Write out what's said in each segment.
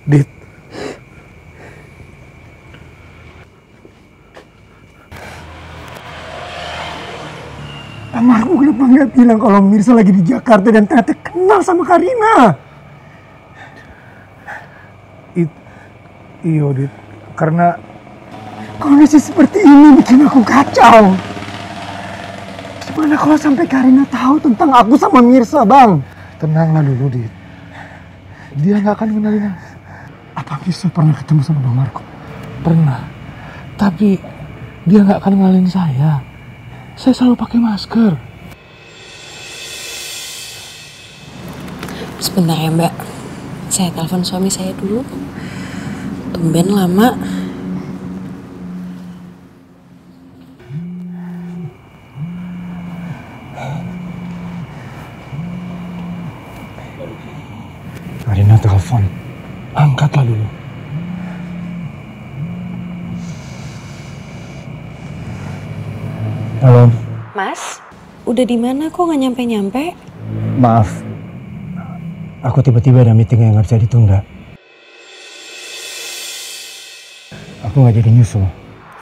Dit. Amarku kenapa nggak bilang kalau Mirsa lagi di Jakarta dan ternyata kenal sama Karina? Iya, Dit. Karena kondisi seperti ini bikin aku kacau. Gimana kalau sampai Karina tahu tentang aku sama Mirsa, Bang? Tenanglah dulu, Dit. Dia nggak akan kenalin. Apa Mirsa pernah ketemu sama Bang Marco? Pernah. Tapi dia nggak akan kenalin saya. Saya selalu pakai masker. Sebentar ya, Mbak. Saya telepon suami saya dulu. Tumben lama. Karina telepon. Angkatlah dulu. Halo. Mas, udah di mana kok nggak nyampe-nyampe? Maaf, aku tiba-tiba ada meeting yang nggak bisa ditunda. Aku nggak jadi nyusul.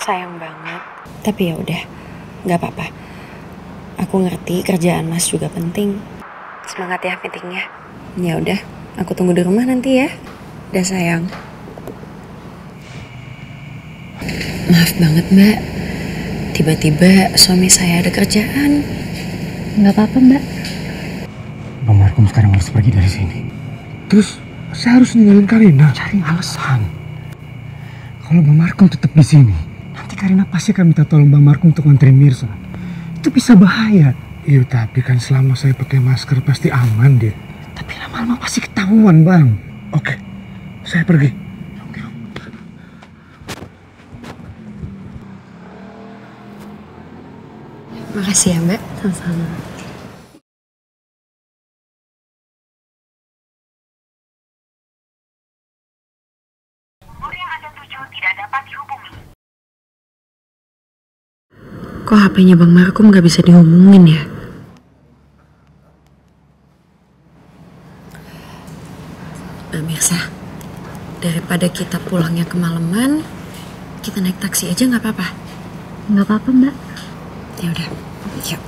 Sayang banget. Tapi ya udah, nggak apa-apa. Aku ngerti kerjaan Mas juga penting. Semangat ya meetingnya. Ya udah, aku tunggu di rumah nanti ya. Udah sayang. Maaf banget Mbak. Tiba-tiba suami saya ada kerjaan. Nggak apa-apa Mbak. Bang Markum sekarang harus pergi dari sini. Terus saya harus ninggalin Karina. Cari alasan. Kalau Bang Markum tetap di sini, nanti Karina pasti akan minta tolong Bang Markum untuk nganterin Mirsa. Itu bisa bahaya. Iya, tapi kan selama saya pakai masker pasti aman, Dit. Tapi lama-lama pasti ketahuan, Bang. Oke, saya pergi. Makasih ya Mbak. Sama-sama. Kok HP-nya Bang Markum gak bisa dihubungin ya? Mbak Mirsa, daripada kita pulangnya kemalaman, kita naik taksi aja nggak apa-apa? Nggak apa-apa Mbak. Ya udah, yuk.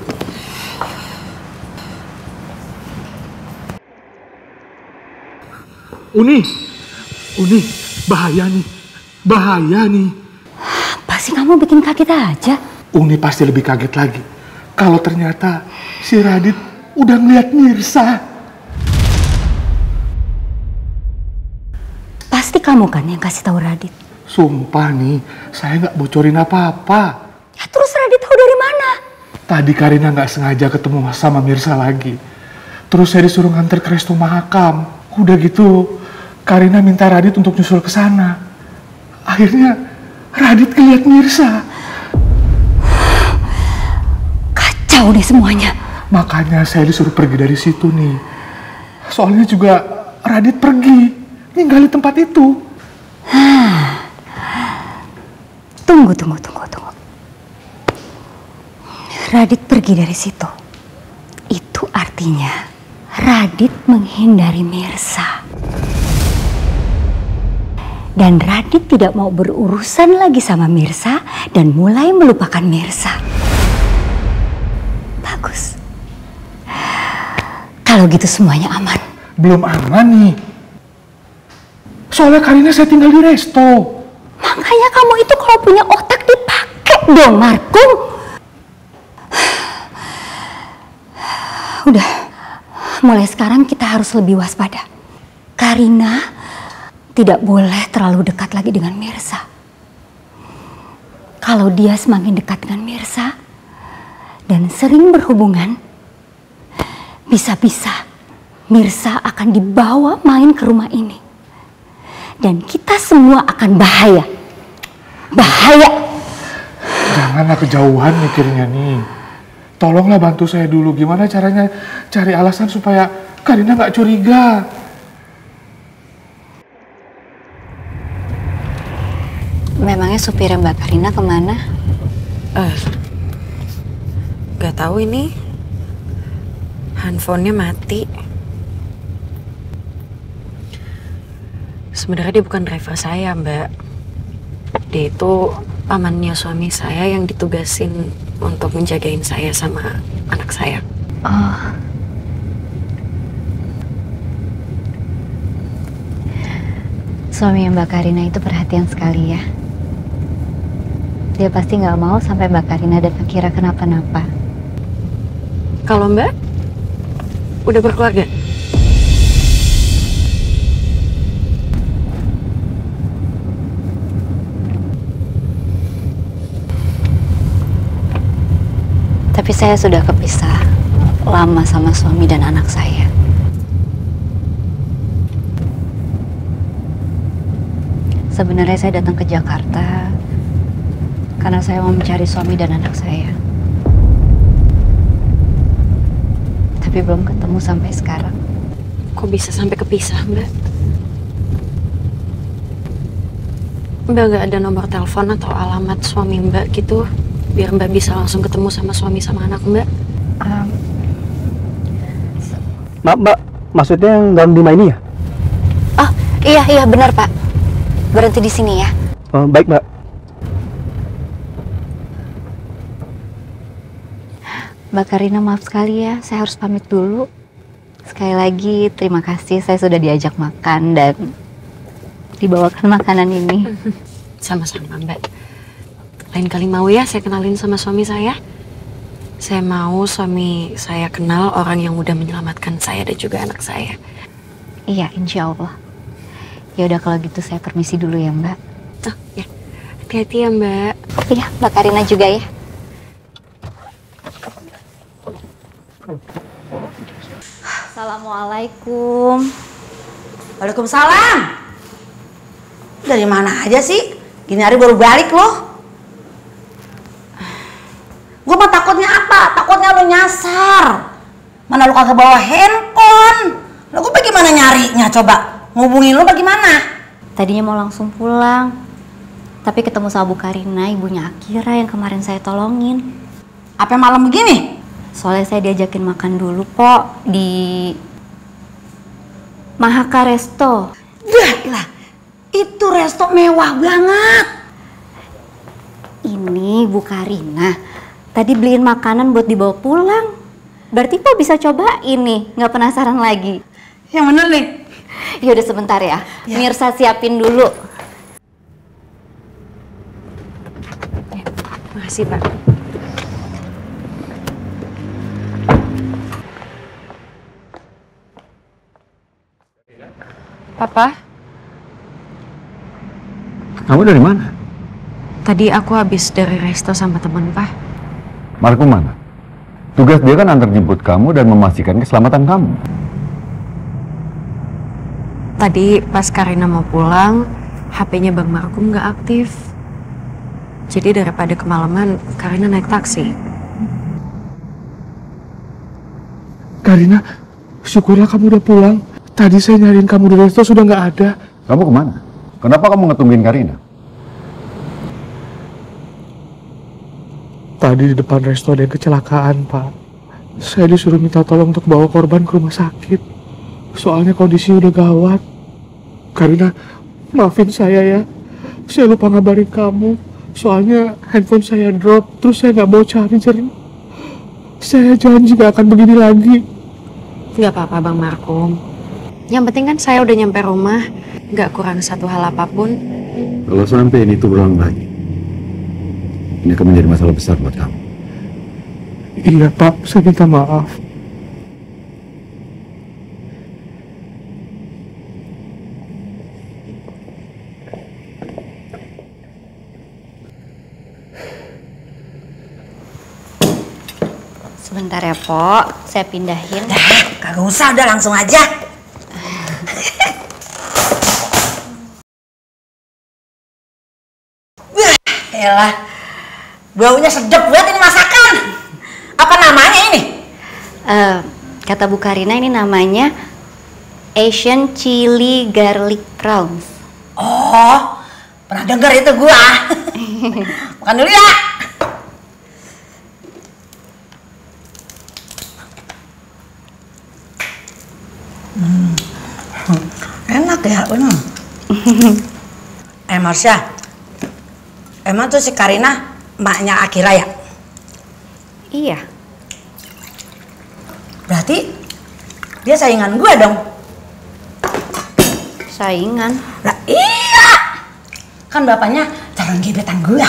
Uni, bahaya nih. Apa sih kamu bikin kaget aja? Uni pasti lebih kaget lagi kalau ternyata si Radit udah ngeliat Mirsa. Pasti kamu kan yang kasih tahu Radit. Sumpah nih, saya nggak bocorin apa-apa. Ya, terus Radit tahu dari mana? Tadi Karina nggak sengaja ketemu sama Mirsa lagi. Terus saya disuruh nganter ke resto Mahakam. Udah gitu, Karina minta Radit untuk nyusul ke sana. Akhirnya Radit ngeliat Mirsa. Kacau deh semuanya. Makanya saya disuruh pergi dari situ nih. Soalnya juga Radit pergi, ninggalin tempat itu. Tunggu. Radit pergi dari situ. Itu artinya Radit menghindari Mirsa. Dan Radit tidak mau berurusan lagi sama Mirsa dan mulai melupakan Mirsa. Bagus. Kalau gitu semuanya aman. Belum aman nih. Soalnya Karina saya tinggal di resto. Makanya kamu itu kalau punya otak dipakai dong, Markum. Udah, mulai sekarang kita harus lebih waspada. Karina tidak boleh terlalu dekat lagi dengan Mirsa. Kalau dia semakin dekat dengan Mirsa dan sering berhubungan, bisa-bisa Mirsa akan dibawa main ke rumah ini. Dan kita semua akan bahaya. Bahaya. Janganlah kejauhan mikirnya nih. Tolonglah bantu saya dulu. Gimana caranya cari alasan supaya Karina nggak curiga. Memangnya supir Mbak Karina kemana? Gak tahu ini handphonenya mati. Sebenarnya dia bukan driver saya, Mbak. Dia itu pamannya suami saya yang ditugasin untuk menjagain saya sama anak saya. Oh. Suami Mbak Karina itu perhatian sekali ya. Dia pasti nggak mau sampai Mbak Karina dan Akira kenapa-napa. Kalau Mbak udah berkeluarga? Tapi saya sudah kepisah lama sama suami dan anak saya. Sebenarnya saya datang ke Jakarta karena saya mau mencari suami dan anak saya. Tapi belum ketemu sampai sekarang. Kok bisa sampai kepisah, Mbak? Mbak gak ada nomor telepon atau alamat suami Mbak gitu? Biar Mbak bisa langsung ketemu sama suami sama anak Mbak. Mbak, maksudnya yang dalam rumah ini ya? Oh, iya benar Pak. Berhenti di sini ya. Baik Mbak. Mbak Karina, maaf sekali ya, saya harus pamit dulu. Sekali lagi terima kasih, saya sudah diajak makan dan dibawakan makanan ini. Sama-sama Mbak. Lain kali mau ya saya kenalin sama suami saya. Saya mau suami saya kenal orang yang udah menyelamatkan saya dan juga anak saya. Iya, insya Allah. Ya udah kalau gitu saya permisi dulu ya Mbak. Oh ya, hati-hati ya Mbak. Iya, Mbak Karina juga ya. Assalamualaikum. Waalaikumsalam. Dari mana aja sih? Gini hari baru balik loh. Gue mah takutnya apa? Takutnya lu nyasar. Mana lu kagak bawa handphone? Lu gue bagaimana nyarinya coba? Ngubungin lu bagaimana? Tadinya mau langsung pulang. Tapi ketemu sama Bu Karina, ibunya Akira yang kemarin saya tolongin. Apa malam begini? Soalnya saya diajakin makan dulu, Pok, di Mahaka Resto. Lah, itu resto mewah banget. Ini Bu Karina tadi beliin makanan buat dibawa pulang. Berarti Pok bisa cobain nih, nggak penasaran lagi. Yang bener nih. Ya udah sebentar ya. Mirsa siapin dulu. Makasih Pak. Papa, Kamu dari mana? tadi aku habis dari resto sama teman Pak. Marco mana? Tugas dia kan antar jemput kamu dan memastikan keselamatan kamu. Tadi pas Karina mau pulang, HP-nya Bang Markum nggak aktif. Jadi daripada kemalaman, Karina naik taksi. Karina, syukurlah kamu udah pulang. Tadi saya nyariin kamu di resto sudah nggak ada. Kamu kemana? Kenapa kamu ngetungguin Karina? Tadi di depan resto ada yang kecelakaan, Pak. Saya disuruh minta tolong untuk bawa korban ke rumah sakit. Soalnya kondisi udah gawat. Karina, maafin saya ya. Saya lupa ngabarin kamu. Soalnya handphone saya drop, terus saya nggak mau cari. Saya janji gak akan begini lagi. Nggak apa-apa Bang Markum. Yang penting kan saya udah nyampe rumah, nggak kurang satu hal apapun. Kalau sampai ini tuh berulang lagi, ini akan menjadi masalah besar buat kamu. Iya Pak, saya minta maaf. Sebentar ya, Pok. Saya pindahin. Kagak usah, udah langsung aja. Yalah, baunya sedap banget ini masakan. Apa namanya ini? Kata Bu Karina ini namanya Asian Chili Garlic Prawns. Oh, pernah denger itu gua. Makan dulu ya. bener. Marsha, emang tuh si Karina emaknya Akira ya? Iya. Berarti dia saingan gue dong. Saingan? Lah iya, kan bapaknya calon gebetan gue.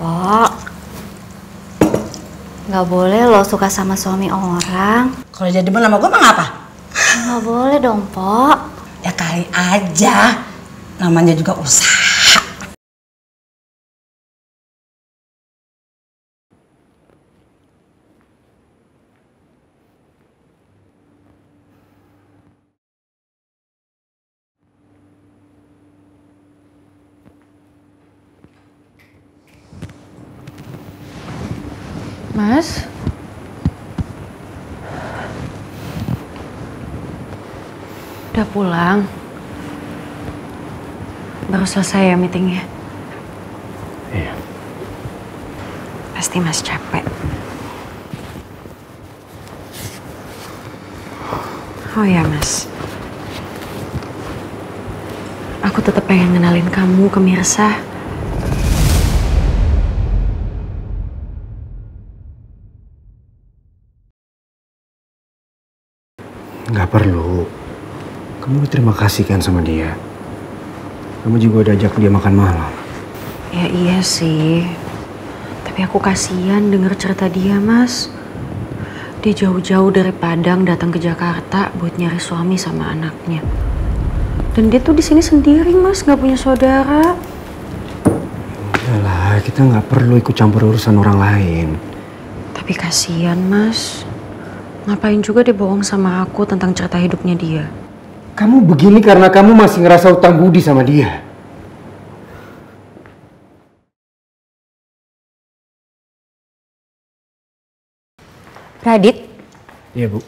Kok nggak boleh lo suka sama suami orang. Kalau jadi bener sama gue mah ngapa? Nggak boleh dong, Pok. Ya kali aja, namanya juga usaha. Mas? Udah pulang? Baru selesai ya meetingnya? Iya. Pasti Mas capek. Oh ya Mas, aku tetap pengen ngenalin kamu ke Mirsa. Nggak perlu. Kamu terima kasih kan sama dia. Kamu juga udah ajak dia makan malam. Ya iya sih, tapi aku kasihan denger cerita dia Mas. Dia jauh-jauh dari Padang datang ke Jakarta buat nyari suami sama anaknya. Dan dia tuh di sini sendiri Mas, nggak punya saudara. Udahlah, kita nggak perlu ikut campur urusan orang lain. Tapi kasihan Mas. Ngapain juga dia bohong sama aku tentang cerita hidupnya dia? Kamu begini karena kamu masih ngerasa utang budi sama dia. Radit, Iya, Bu.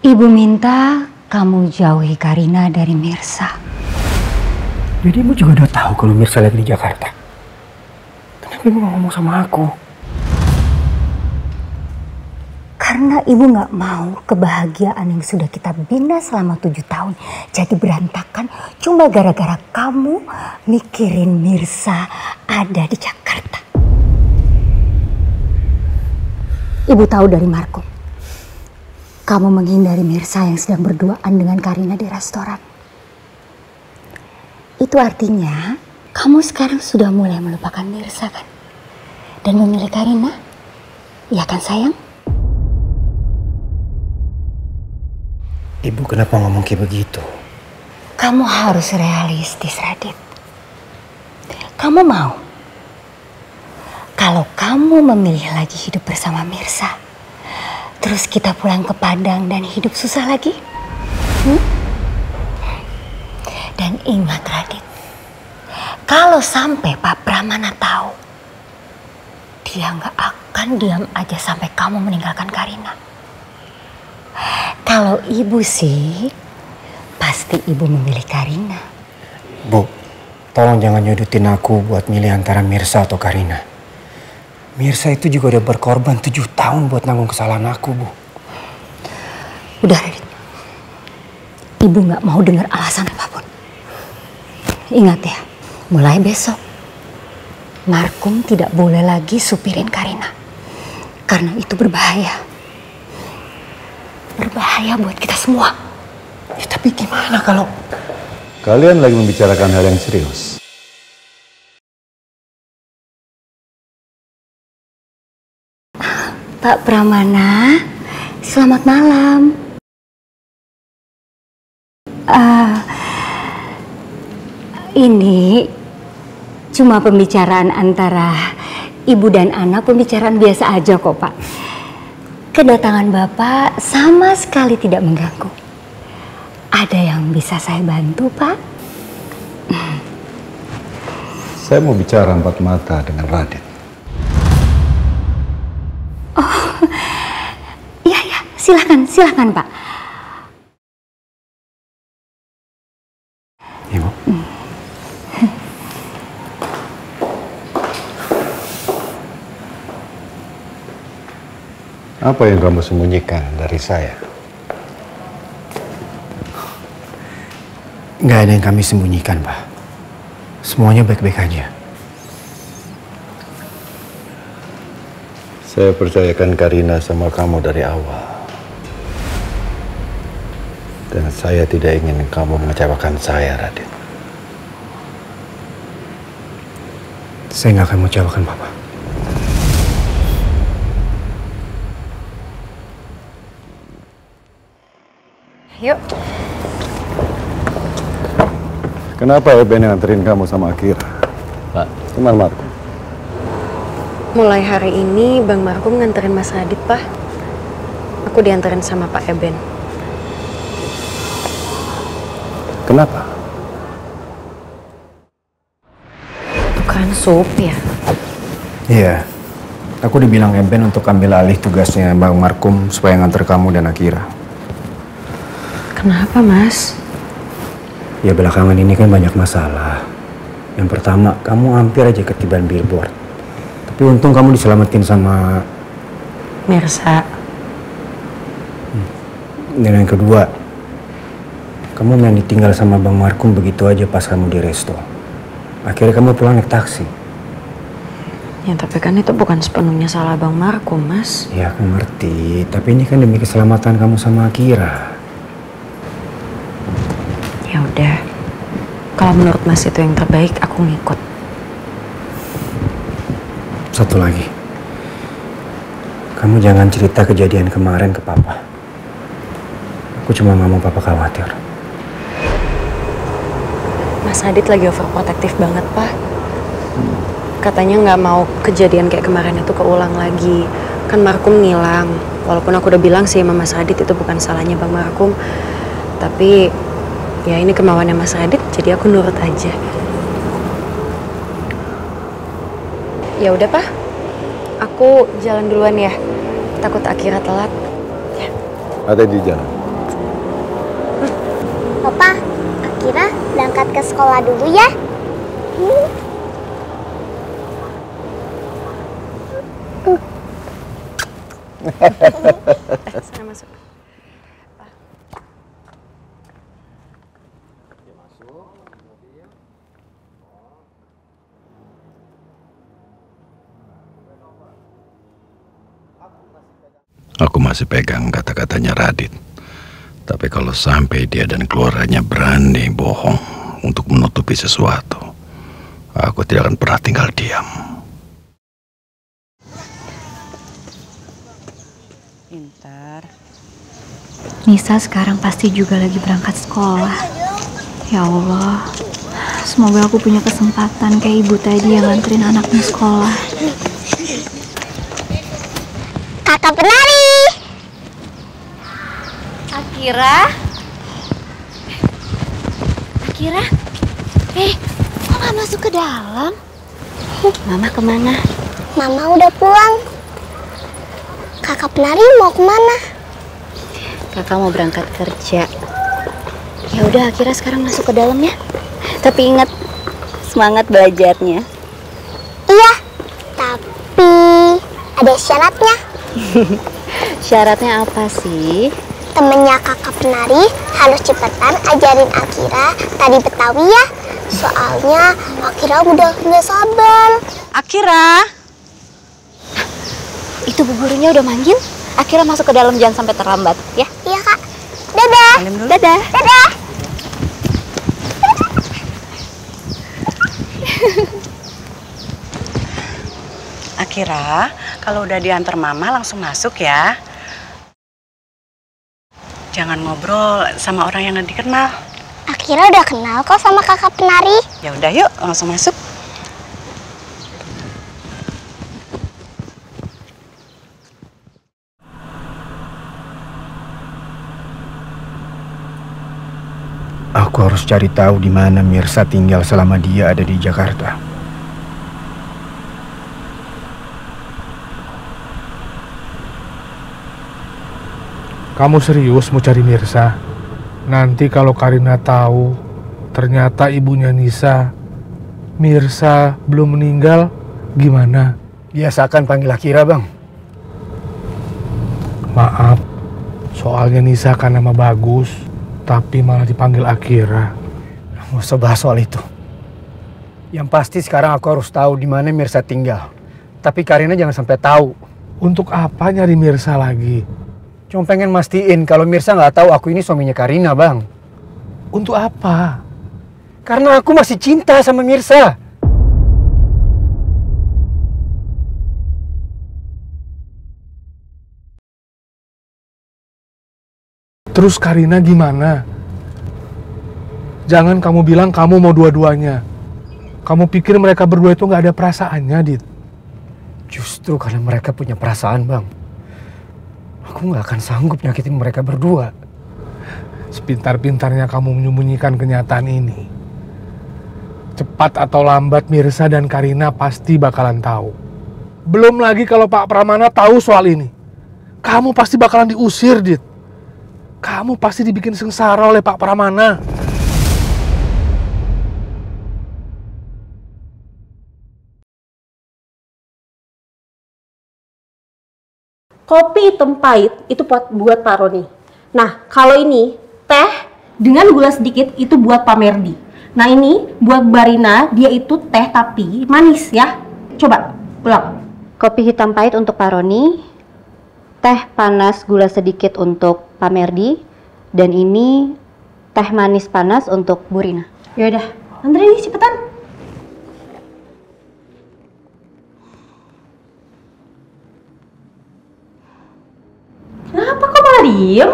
Ibu minta kamu jauhi Karina dari Mirsa. Jadi Ibu juga udah tahu kalau Mirsa lagi di Jakarta. Kenapa Ibu nggak ngomong sama aku? Karena ibu gak mau kebahagiaan yang sudah kita bina selama 7 tahun jadi berantakan cuma gara-gara kamu mikirin Mirsa ada di Jakarta. Ibu tahu dari Marco, kamu menghindari Mirsa yang sedang berduaan dengan Karina di restoran. Itu artinya kamu sekarang sudah mulai melupakan Mirsa kan? Dan memilih Karina? Iya kan sayang? Ibu kenapa ngomong kayak begitu? Kamu harus realistis, Radit. Kamu mau? Kalau kamu memilih lagi hidup bersama Mirsa, terus kita pulang ke Padang dan hidup susah lagi? Dan ingat, Radit, kalau sampai Pak Pramana tahu, dia nggak akan diam aja sampai kamu meninggalkan Karina. Kalau ibu sih, pasti ibu memilih Karina. Bu, tolong jangan nyudutin aku buat milih antara Mirsa atau Karina. Mirsa itu juga udah berkorban 7 tahun buat nanggung kesalahan aku, Bu. Udah, Radit. Ibu gak mau dengar alasan apapun. Ingat ya, mulai besok, Markum tidak boleh lagi supirin Karina. Karena itu berbahaya. Berbahaya buat kita semua. Ya, tapi gimana kalau... Kalian lagi membicarakan hal yang serius. Pak Pramana, selamat malam. Ini cuma pembicaraan antara ibu dan anak, pembicaraan biasa aja kok, Pak. Kedatangan Bapak sama sekali tidak mengganggu. Ada yang bisa saya bantu, Pak? Saya mau bicara empat mata dengan Radit. Oh, iya, silakan, Pak. Ibu. Apa yang kamu sembunyikan dari saya? Nggak ada yang kami sembunyikan, Pak. Semuanya baik-baik aja. Saya percayakan Karina sama kamu dari awal. Dan saya tidak ingin kamu mengecewakan saya, Radit. Saya nggak akan mengecewakan Papa. Yuk. Kenapa Eben yang anterin kamu sama Akira? Pak. Cuman Marco. Mulai hari ini Bang Markum nganterin Mas Radit, Pak. Aku dianterin sama Pak Eben. Kenapa? Tukeran sup ya? Iya. Aku dibilang Eben untuk ambil alih tugasnya Bang Markum supaya nganter kamu dan Akira. Kenapa, Mas? Ya belakangan ini kan banyak masalah. Yang pertama, kamu hampir aja ketiban billboard. Tapi untung kamu diselamatin sama Mirsa. Dan yang kedua, kamu main ditinggal sama Bang Markum begitu aja pas kamu di resto. Akhirnya kamu pulang naik taksi. Ya tapi kan itu bukan sepenuhnya salah Bang Markum, Mas. Ya aku ngerti, tapi ini kan demi keselamatan kamu sama Akira. Ya udah, kalau menurut Mas itu yang terbaik, aku ngikut. Satu lagi, kamu jangan cerita kejadian kemarin ke Papa. Aku cuma nggak mau Papa khawatir. Mas Radit lagi overprotective banget, Pak. Katanya nggak mau kejadian kayak kemarin itu keulang lagi. Kan Markum ngilang. Walaupun aku udah bilang sih sama Mas Radit itu bukan salahnya Bang Markum. Tapi ya ini kemauannya Mas Radit, jadi aku nurut aja. Ya udah, Pak. Aku jalan duluan ya. Takut Akira telat. Ya. Ada di jalan. Papa, Akira berangkat ke sekolah dulu ya. Sana masuk. Aku masih pegang kata-katanya Radit. Tapi kalau sampai dia dan keluarganya berani bohong untuk menutupi sesuatu, aku tidak akan pernah tinggal diam. Pintar. Nisa sekarang pasti juga lagi berangkat sekolah. Ya Allah, semoga aku punya kesempatan kayak ibu tadi yang nganterin anaknya sekolah. Kakak penari. Akira? Akira? Kok gak masuk ke dalam? Mama kemana? Mama udah pulang. Kakak penari mau kemana? Kakak mau berangkat kerja. Ya udah, Akira sekarang masuk ke dalam ya. Tapi ingat, semangat belajarnya. Iya, tapi ada syaratnya. Syaratnya apa sih? Temennya kakak penari harus cepetan ajarin Akira tari Betawi ya. Soalnya Akira udah nggak sabar. Akira! Itu bu gurunya udah manggil. Akira masuk ke dalam, jangan sampai terlambat ya. Iya kak. Dadah. Dadah. Dadah. Akira, kalau udah diantar mama langsung masuk ya. Jangan ngobrol sama orang yang nggak dikenal. Akira udah kenal kok sama kakak penari. Ya udah yuk, langsung masuk. Aku harus cari tahu di mana Mirsa tinggal selama dia ada di Jakarta. Kamu serius mau cari Mirsa? Nanti kalau Karina tahu ternyata ibunya Nisa, Mirsa belum meninggal, gimana? Biasakan panggil Akira, Bang. Maaf, soalnya Nisa kan nama bagus, tapi malah dipanggil Akira. Nggak usah bahas soal itu. Yang pasti sekarang aku harus tahu di mana Mirsa tinggal. Tapi Karina jangan sampai tahu. Untuk apa nyari Mirsa lagi? Cuma pengen mastiin kalau Mirsa nggak tahu aku ini suaminya Karina, Bang. Untuk apa? Karena aku masih cinta sama Mirsa. Terus Karina gimana? Jangan kamu bilang kamu mau dua-duanya. Kamu pikir mereka berdua itu nggak ada perasaannya, Dit? Justru karena mereka punya perasaan, Bang. Aku nggak akan sanggup nyakitin mereka berdua. Sepintar-pintarnya kamu menyembunyikan kenyataan ini, cepat atau lambat Mirsa dan Karina pasti bakalan tahu. Belum lagi kalau Pak Pramana tahu soal ini. Kamu pasti bakalan diusir, Dit. Kamu pasti dibikin sengsara oleh Pak Pramana. Kopi hitam pahit itu buat Pak Roni. Nah, kalau ini teh dengan gula sedikit itu buat Pak Merdi. Nah, ini buat Barina, dia itu teh tapi manis ya. Coba, ulang. Kopi hitam pahit untuk Pak Roni, teh panas gula sedikit untuk Pak Merdi, dan ini teh manis panas untuk Bu Rina. Yaudah, Andre nih cepetan. Kenapa kok malah diem?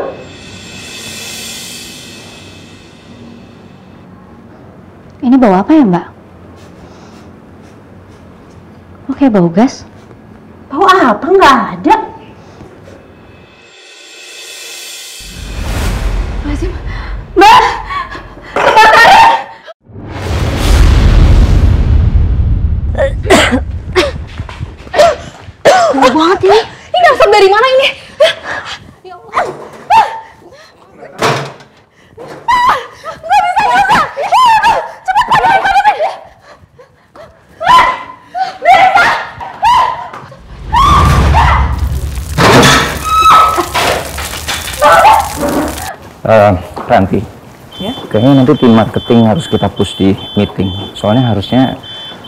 Ini bau apa ya, Mbak? Kok kayak bau gas? Bau apa? Nggak ada. Mbak! Kebakaran! Bau banget ini. Ini asap dari mana ini? Ya Allah. Nggak bisa nyala. Cepat padahal. Ranti, ya? Kayaknya nanti tim marketing harus kita push di meeting. Soalnya harusnya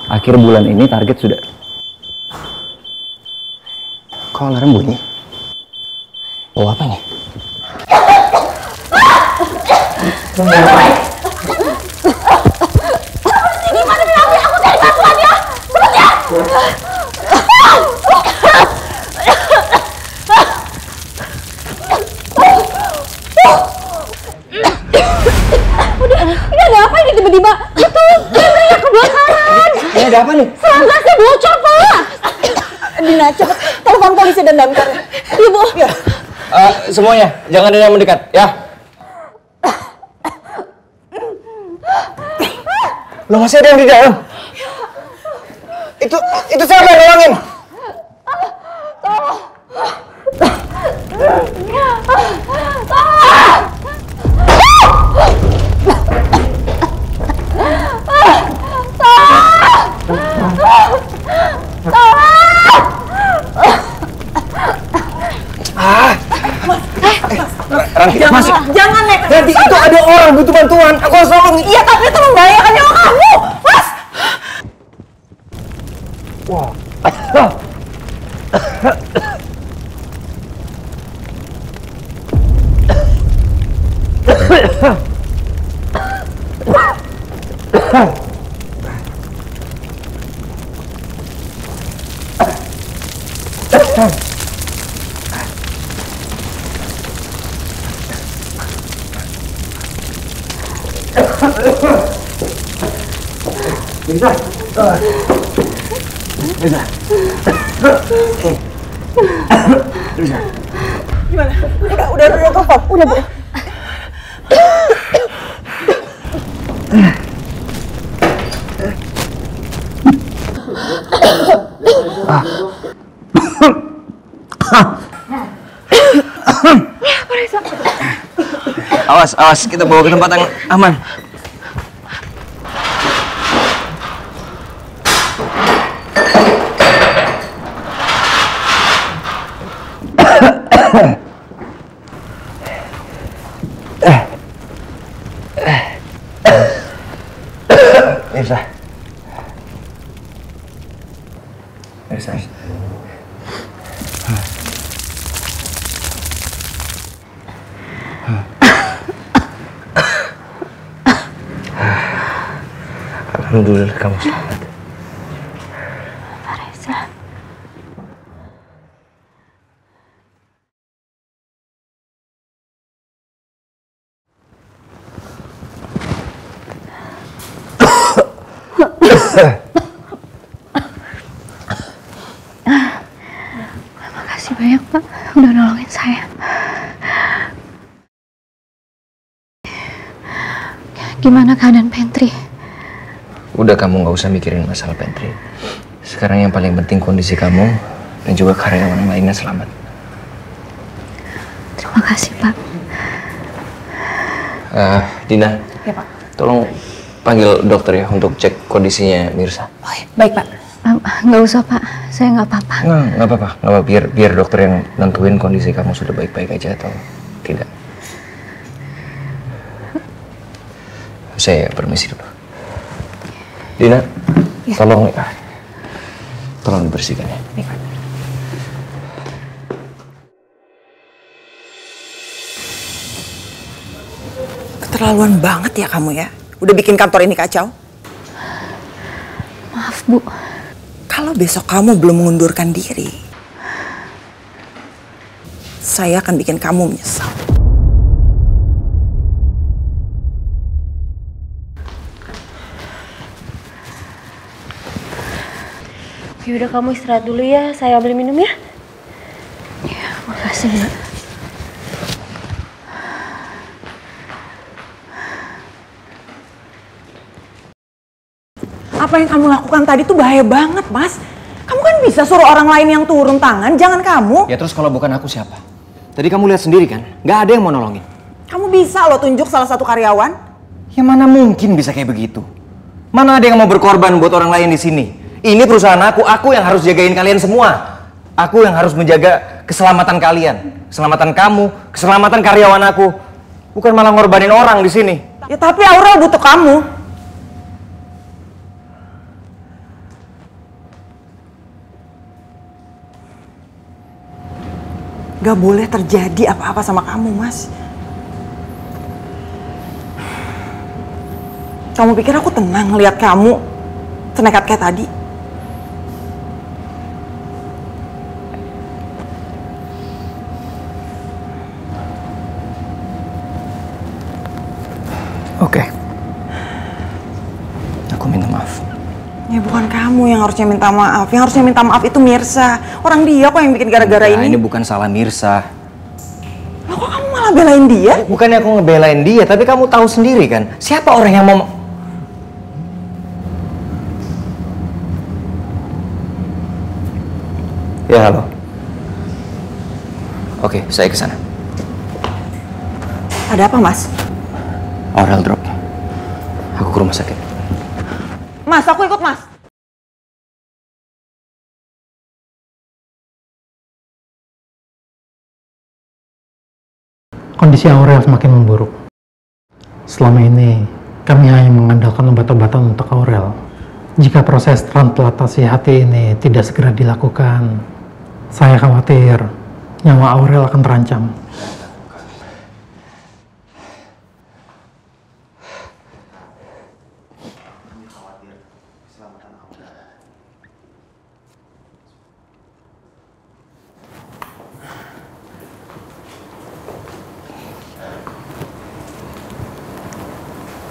akhir bulan ini target sudah. Kok alarm bunyi? Oh, apa nih? Gimana nih Nabi? Aku cari bantuan ya! Cepet ya! Ini ada apa ini tiba-tiba? Itu Henry kebakaran. Ini ada apa nih? Seranggasnya bocor, Pak. Dina, cepet telepon polisi dan damkar. Iya, Bu. Ya. Semuanya, jangan ada yang mendekat, ya. Loh, masih ada yang di dalam? Itu siapa yang nolongin? Ranti, Mas, jangan, Nek. Ranti, itu ada orang butuh bantuan. Aku harus nolong. Iya, tapi itu membahayakan nyawa kamu, Mas. Wah. Bisa. Bisa. Gimana? Udah telepon. Udah, Bu. Awas, kita bawa ke tempat yang aman. Mirsa. Mirsa. Alhamdulillah kamu selamat. Reza. Makasih banyak Pak, udah nolongin saya. Gimana keadaan pantry? Udah, kamu nggak usah mikirin masalah pantry. Sekarang yang paling penting kondisi kamu dan juga karyawan lainnya selamat. Terima kasih Pak. Dina. Ya Pak. Tolong panggil dokter ya untuk cek kondisinya Mirsa. Oh, ya. Baik Pak. Nggak usah Pak, saya nggak apa-apa. Nggak apa-apa. Biar dokter yang nentuin kondisi kamu sudah baik-baik aja atau tidak. Saya permisi dulu. Dina, ya. Tolong dibersihkan ya. Baik Pak. Keterlaluan banget ya kamu ya. Udah bikin kantor ini kacau. Maaf Bu. Kalau besok kamu belum mengundurkan diri, saya akan bikin kamu menyesal. Yaudah kamu istirahat dulu ya, saya ambil minum ya. Ya, makasih Mbak. Apa yang kamu lakukan tadi tuh bahaya banget, Mas. Kamu kan bisa suruh orang lain yang turun tangan, jangan kamu. Ya terus kalau bukan aku siapa? Tadi kamu lihat sendiri kan, nggak ada yang mau nolongin. Kamu bisa loh tunjuk salah satu karyawan. Ya mana mungkin bisa kayak begitu? Mana ada yang mau berkorban buat orang lain di sini? Ini perusahaan aku yang harus jagain kalian semua. Aku yang harus menjaga keselamatan kalian, keselamatan kamu, keselamatan karyawan aku. Bukan malah ngorbanin orang di sini. Ya tapi Aurel butuh kamu. Gak boleh terjadi apa-apa sama kamu, Mas. Kamu pikir aku tenang ngeliat kamu senekat kayak tadi? Oke. Aku minta maaf. Ya bukan kamu yang harusnya minta maaf. Yang harusnya minta maaf itu Mirsa. Orang dia kok yang bikin gara-gara ini. Ini bukan salah Mirsa. Loh, kok kamu malah belain dia? Bukannya aku ngebelain dia, tapi kamu tahu sendiri kan, siapa orang yang mau... Ya, halo. Oke, saya ke sana. Ada apa, Mas? Aurel drop. Aku ke rumah sakit. Mas, aku ikut, Mas. Kondisi Aurel semakin memburuk. Selama ini, kami hanya mengandalkan obat-obatan untuk Aurel. Jika proses transplantasi hati ini tidak segera dilakukan, saya khawatir nyawa Aurel akan terancam.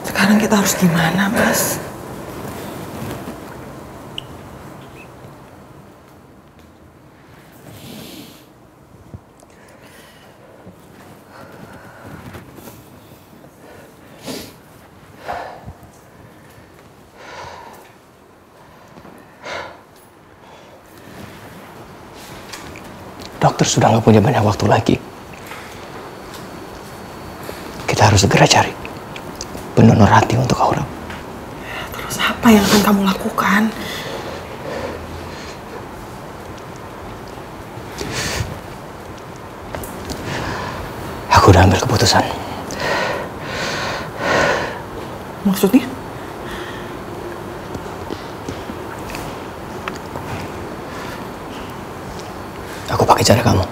Sekarang kita harus gimana, Mas? Dokter sudah nggak punya banyak waktu lagi. Kita harus segera cari pendonor hati untuk Aurel. Terus apa yang akan kamu lakukan? Aku udah ambil keputusan. Maksudnya? pakai cara kamu.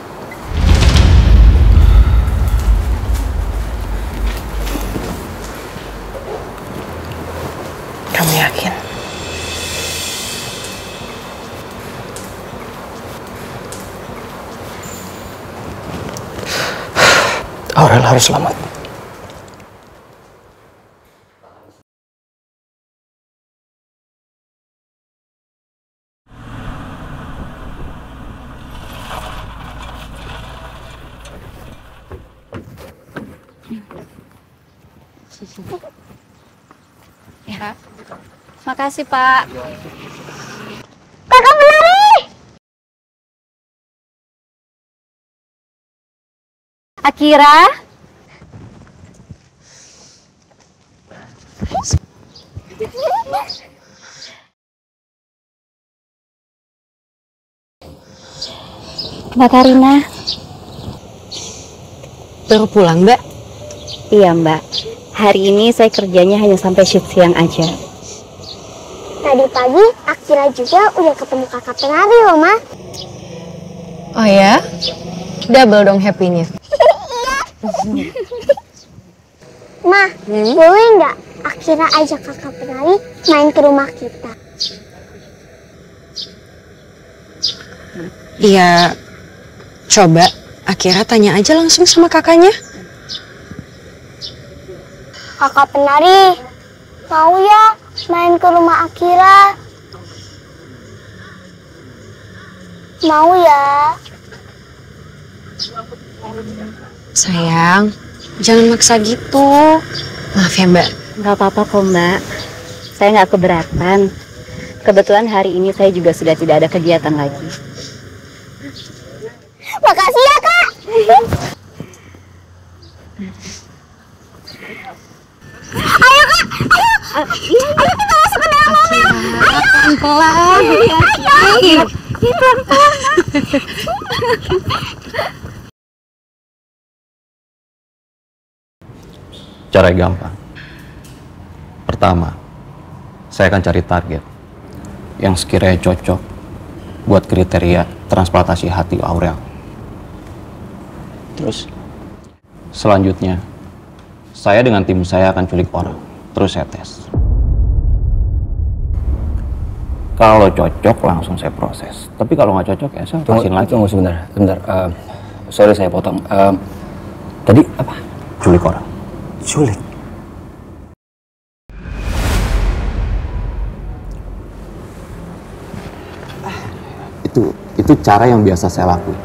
Kamu yakin? Aurel harus selamat. Ya. Makasih, Pak. Kakak Penari! Akira? Mbak Karina. Baru pulang, Mbak? Iya, Mbak. Hari ini saya kerjanya hanya sampai shift siang aja. Tadi pagi Akira juga udah ketemu kakak Penari loh, Ma. Oh ya? Double dong happy-nya. Ma, boleh nggak Akira ajak kakak Penari main ke rumah kita? Iya, coba Akira tanya aja langsung sama kakaknya. Kakak Penari, mau ya main ke rumah Akira? Mau ya? Sayang, jangan maksa gitu. Maaf ya, Mbak. Nggak apa-apa kok, Mbak. Saya nggak keberatan. Kebetulan hari ini saya juga sudah tidak ada kegiatan lagi. Makasih ya, Kak. Ayo, Kak. Ayo. Ayo kita masuk ke dalam mobil. Pelan-pelan. Ayo. Pelan-pelan. Caranya gampang. Pertama, saya akan cari target yang sekiranya cocok buat kriteria transplantasi hati Aurel. Terus, selanjutnya, saya dengan tim saya akan culik orang, terus saya tes. Kalau cocok langsung saya proses. Tapi kalau nggak cocok ya saya lepasin lagi. Tunggu sebentar. Sorry saya potong. Tadi apa? Culik orang. Culik. Itu cara yang biasa saya lakuin.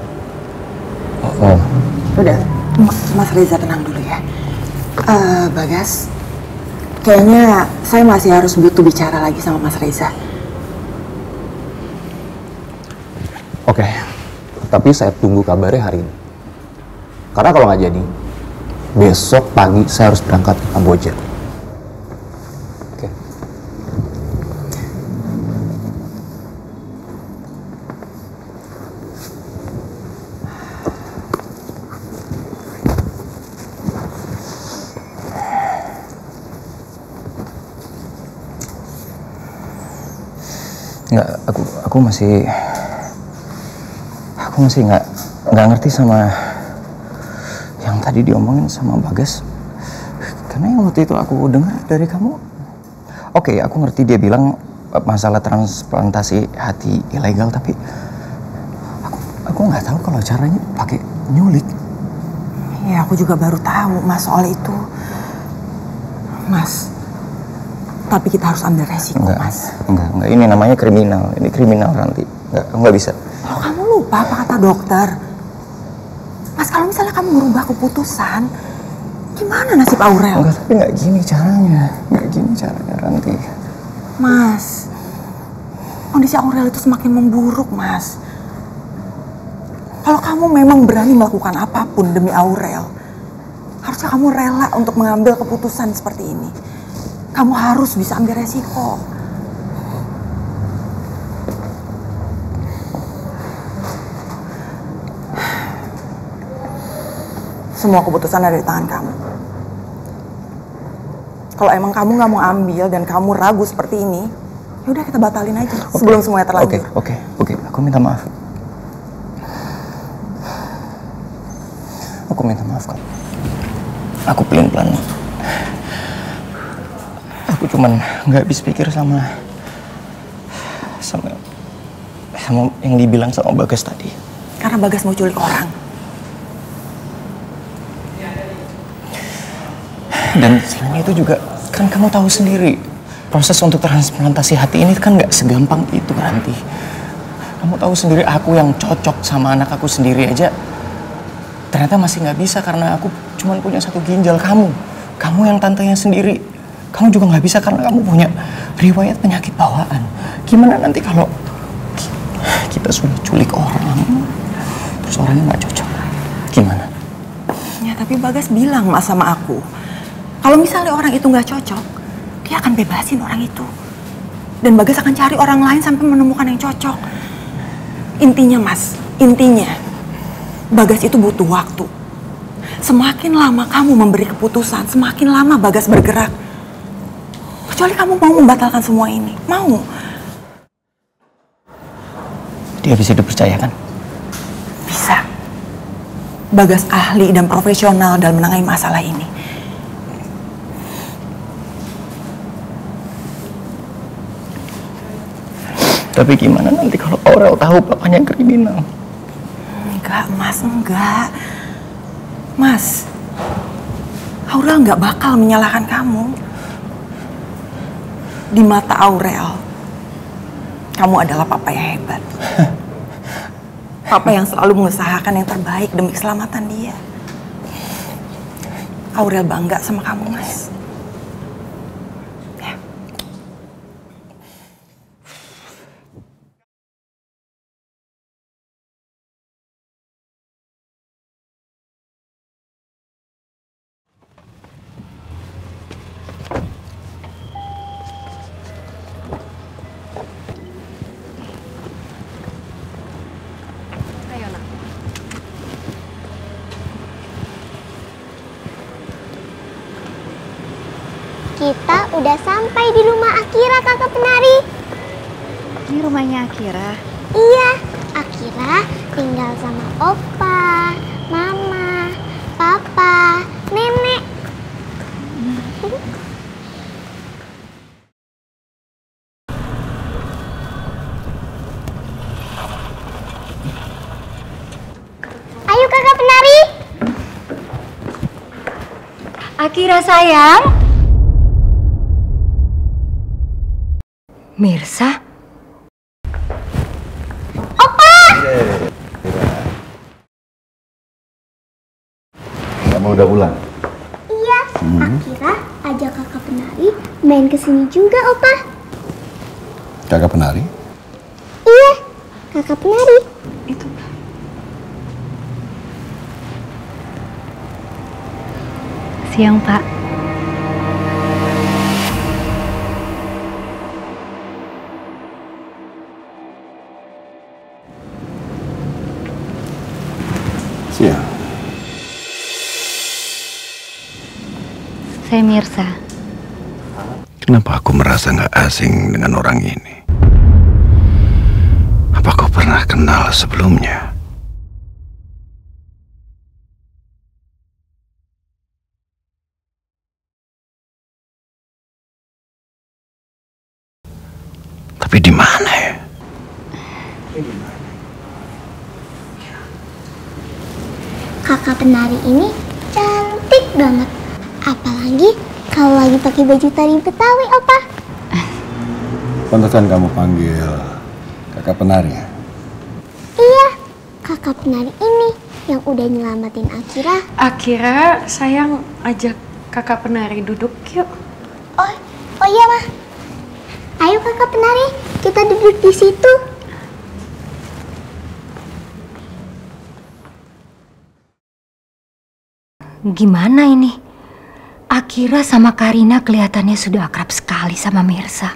Oh. Udah, Mas Reza tenang dulu ya. Bagas, kayaknya saya masih harus butuh bicara lagi sama Mas Reza. Oke, tapi saya tunggu kabarnya hari ini. Karena kalau nggak jadi, besok pagi saya harus berangkat ke Kamboja. Oke. Nggak, aku masih nggak ngerti sama yang tadi diomongin sama Bagas. Karena yang waktu itu aku dengar dari kamu, oke, aku ngerti dia bilang masalah transplantasi hati ilegal, tapi aku nggak tahu kalau caranya pakai nyulik. Ya, aku juga baru tahu Mas soal itu. Mas, tapi kita harus ambil resiko, Mas. Enggak, ini namanya kriminal. Ini kriminal nanti. Nggak bisa. Kalau kamu lupa apa kata dokter? Mas, kalau misalnya kamu merubah keputusan, gimana nasib Aurel? Enggak, tapi nggak gini caranya. Nggak gini caranya, Ranti. Mas, kondisi Aurel itu semakin memburuk, Mas. Kalau kamu memang berani melakukan apapun demi Aurel, harusnya kamu rela untuk mengambil keputusan seperti ini. Kamu harus bisa ambil resiko. Semua keputusan ada di tangan kamu. Kalau emang kamu nggak mau ambil dan kamu ragu seperti ini, ya udah kita batalin aja sebelum semuanya terlanjur. Oke. Aku minta maaf. Aku minta maaf, Kak. Aku pelin-pelan. Aku cuman nggak habis pikir sama yang dibilang sama Bagas tadi. Karena Bagas mau culik orang. Dan selain itu juga, kan kamu tahu sendiri, proses untuk transplantasi hati ini kan nggak segampang itu, Ranti. Kamu tahu sendiri, aku yang cocok sama anak aku sendiri aja, ternyata masih nggak bisa karena aku cuma punya satu ginjal. Kamu yang tantenya sendiri, kamu juga nggak bisa karena kamu punya riwayat penyakit bawaan. Gimana nanti kalau kita sudah culik orang, terus orangnya nggak cocok, gimana? Ya tapi Bagas bilang Mas sama aku, kalau misalnya orang itu nggak cocok, dia akan bebasin orang itu. Dan Bagas akan cari orang lain sampai menemukan yang cocok. Intinya Mas, Bagas itu butuh waktu. Semakin lama kamu memberi keputusan, semakin lama Bagas bergerak. Kecuali kamu mau membatalkan semua ini, mau? Dia bisa dipercayakan? Bisa. Bagas ahli dan profesional dalam menangani masalah ini. Tapi gimana nanti kalau Aurel tahu papanya kriminal? Enggak, Mas, enggak. Mas, Aurel nggak bakal menyalahkan kamu. Di mata Aurel, kamu adalah papa yang hebat. Papa yang selalu mengusahakan yang terbaik demi keselamatan dia. Aurel bangga sama kamu, Mas. Ya. Kita udah sampai di rumah Akira, kakak penari. Ini rumahnya Akira? Iya, Akira tinggal sama opa, mama, papa, nenek. Ayo kakak penari. Akira sayang. Mirsa? Opa! Kamu udah pulang? Iya, Akira ajak kakak penari main kesini juga, Opa. Kakak penari? Iya, kakak penari. Itu. Siang, Pak. Siang. Saya Mirsa. Kenapa aku merasa nggak asing dengan orang ini? Apa kau pernah kenal sebelumnya? Tapi di mana ya? Kakak penari ini cantik banget. Apalagi kalau lagi pakai baju tari Betawi, Opa. Pantesan kamu panggil kakak penari ya? Iya, kakak penari ini yang udah nyelamatin Akira. Akira, sayang ajak kakak penari duduk yuk. Oh iya, Ma. Ayo kakak penari, kita duduk di situ. Gimana ini? Akira sama Karina kelihatannya sudah akrab sekali sama Mirsa.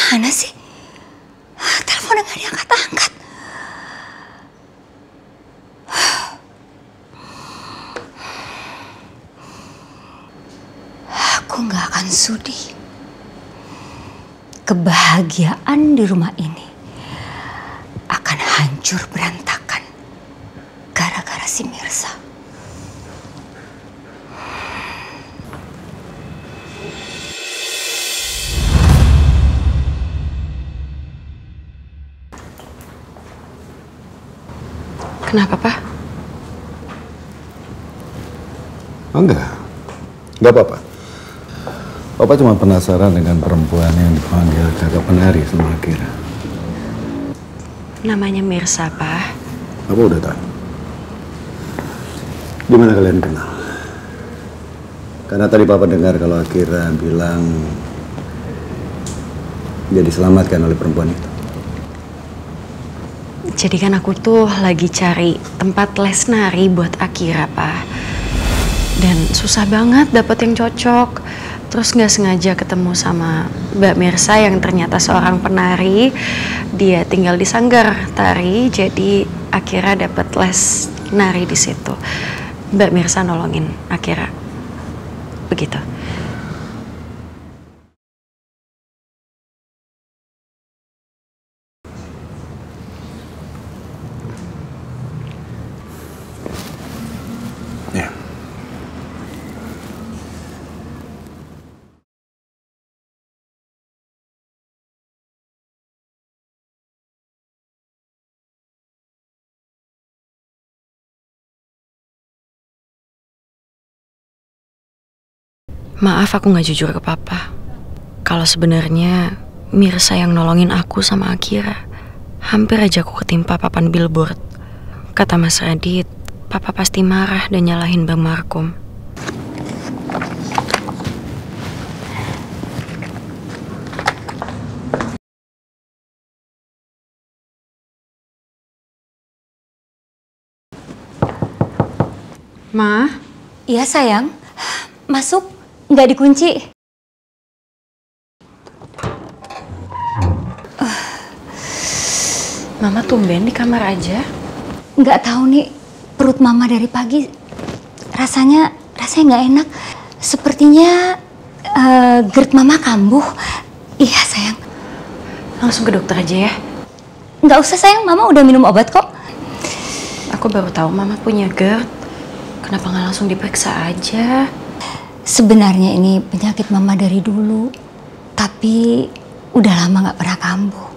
Mana sih? Teleponnya nggak diangkat-angkat. Aku nggak akan sudi. Kebahagiaan di rumah ini akan hancur berantakan gara-gara si Mirsa. Kenapa, Pak? Oh, enggak apa-apa. Papa cuma penasaran dengan perempuan yang dipanggil Kakak Penari sama Akira. Namanya Mirsa, Pak. Papa udah tahu. Gimana kalian kenal? Karena tadi Papa dengar kalau Akira bilang dia diselamatkan oleh perempuan itu. Jadi kan aku tuh lagi cari tempat les nari buat Akira, Pak. Dan susah banget dapet yang cocok. Terus nggak sengaja ketemu sama Mbak Mirsa yang ternyata seorang penari. Dia tinggal di sanggar tari, jadi Akira dapet les nari di situ. Mbak Mirsa nolongin Akira. Begitu. Ya. Maaf aku nggak jujur ke Papa. Kalau sebenarnya Mirsa yang nolongin aku sama Akira. Hampir aja aku ketimpa papan billboard. Kata Mas Radit, Papa pasti marah dan nyalahin Bang Markom. Ma? Iya sayang, masuk, nggak dikunci. Mama tumben di kamar aja. Nggak tahu nih, perut mama dari pagi rasanya nggak enak. Sepertinya GERD mama kambuh. Iya sayang. Langsung ke dokter aja ya. Nggak usah sayang, mama udah minum obat kok. Aku baru tahu mama punya GERD. Kenapa nggak langsung diperiksa aja? Sebenarnya ini penyakit mama dari dulu, tapi udah lama nggak pernah kambuh.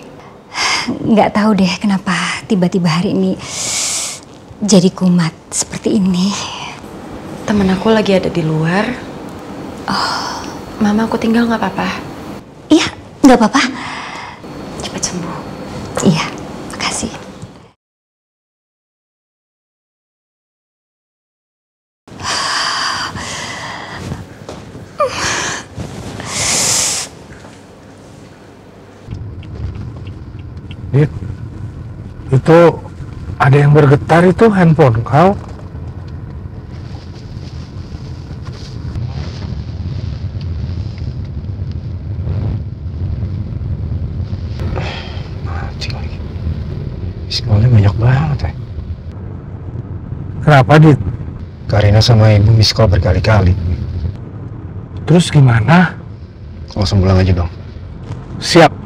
Nggak tahu deh kenapa tiba-tiba hari ini jadi kumat seperti ini. Temen aku lagi ada di luar. Oh, mama aku tinggal nggak apa-apa? Iya, nggak apa-apa. Cepat sembuh. Iya, makasih. Itu ada yang bergetar, itu handphone kau. Mancing lagi. Miskolnya banyak banget ya. Kenapa, Dit? Karina sama ibu miskol berkali-kali. Terus gimana? Langsung pulang aja dong. Siap.